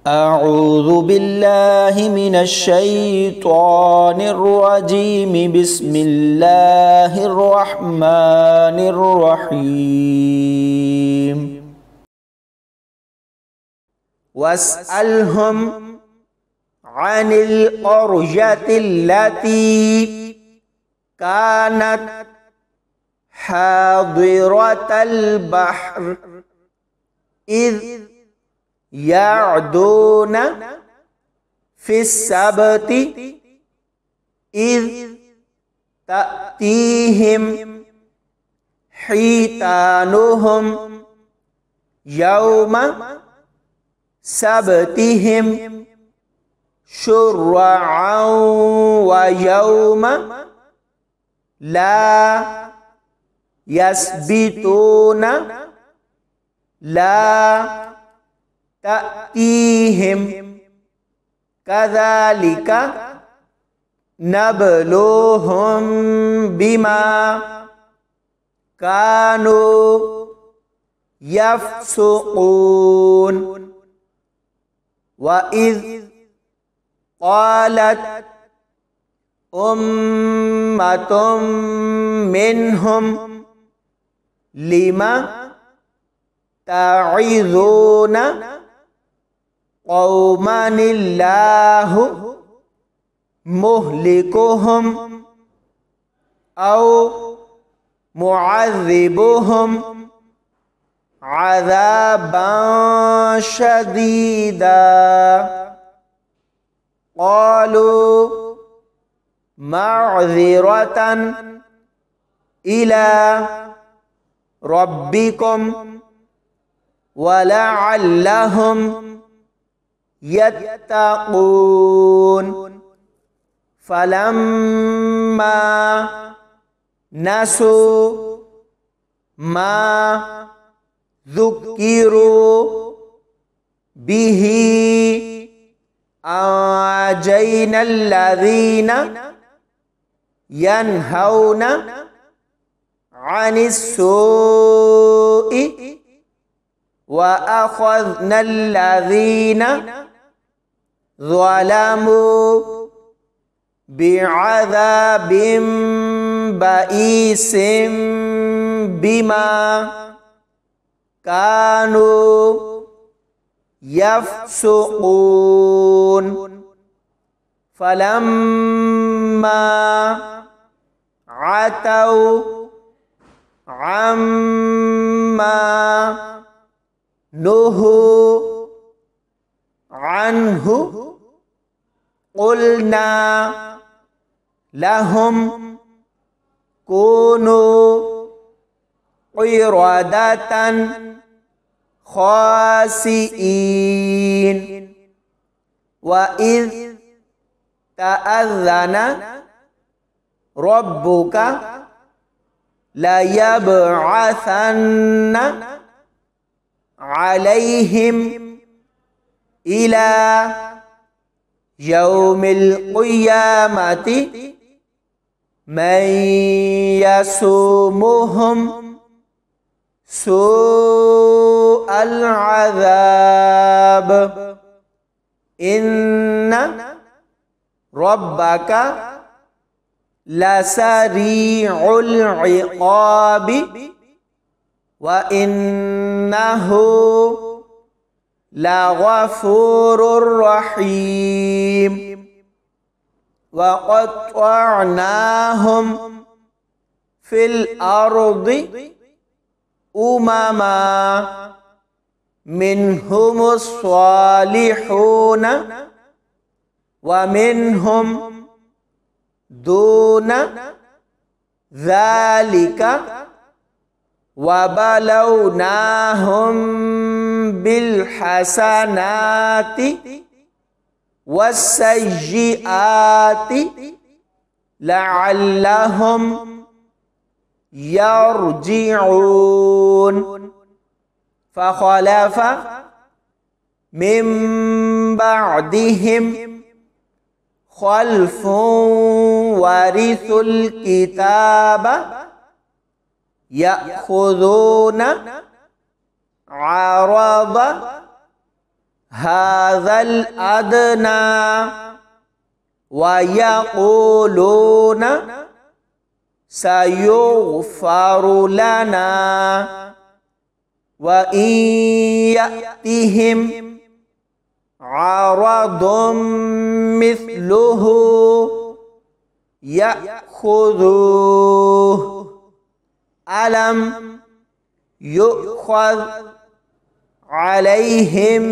أعوذ بالله من الشيطان الرجيم. بسم الله الرحمن الرحيم. واسألهم عن القرية التي كانت حاضرة البحر إذ يعدون في السبت إذ تأتيهم حيتانهم يوم سبتهم شرعا ويوم لا يسبتون لا تأتيهم كذلك نبلوهم بما كانوا يفسقون. وإذ قالت أمة منهم لم تعظون قوما الله مهلكهم أو معذبهم عذابا شديدا. قالوا معذرة إلى ربكم ولعلهم يتقون. فلما نسوا ما ذكروا به أنجينا الذين ينهون عن السوء وأخذنا الذين ظلموا بعذاب بئيس بما كانوا يفسقون. فلما عتوا عما نهوا عنه قلنا لهم كونوا قردة خاسئين. وإذ تأذن ربك ليبعثن عليهم إلى يوم القيامة من يسومهم سوء العذاب إن ربك لسريع العقاب وإنه لغفور رحيم. وقطعناهم في الأرض أمما منهم الصالحون ومنهم دون ذلك وبلوناهم بالحسنات والسيئات لعلهم يرجعون. فخلف من بعدهم خلف ورثوا الكتاب يأخذون عرض هذا الأدنى ويقولون سيغفر لنا وإن يأتهم عرض مثله يأخذوه ألم يؤخذ عليهم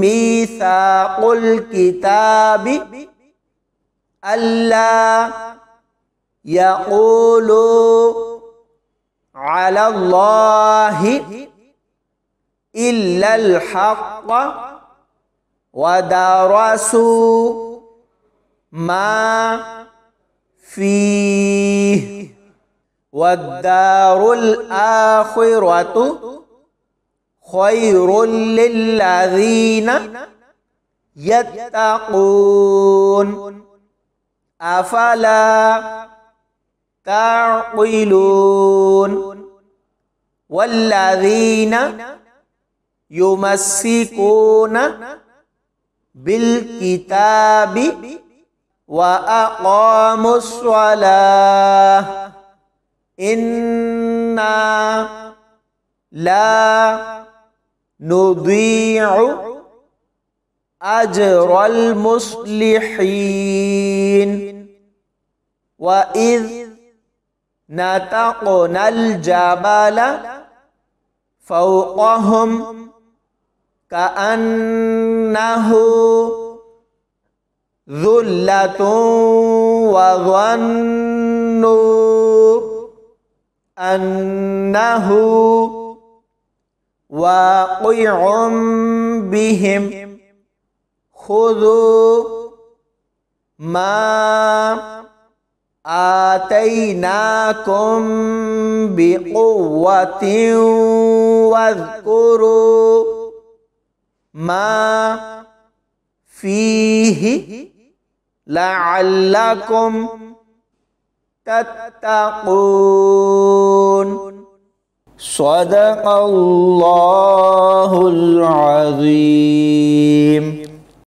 ميثاق الكتاب ألا يقولوا على الله إلا الحق ودرسوا ما فيه والدار الآخرة خير للذين يتقون أفلا تعقلون والذين يمسكون بالكتاب وأقاموا الصلاة إنا لا نضيع أجر المصلحين وإذ نتقنا الجبل فوقهم كأنه ذلة وظنوا أنه واقع بهم خذوا ما آتيناكم بقوة واذكروا ما فيه لعلكم تتقون صدق الله العظيم.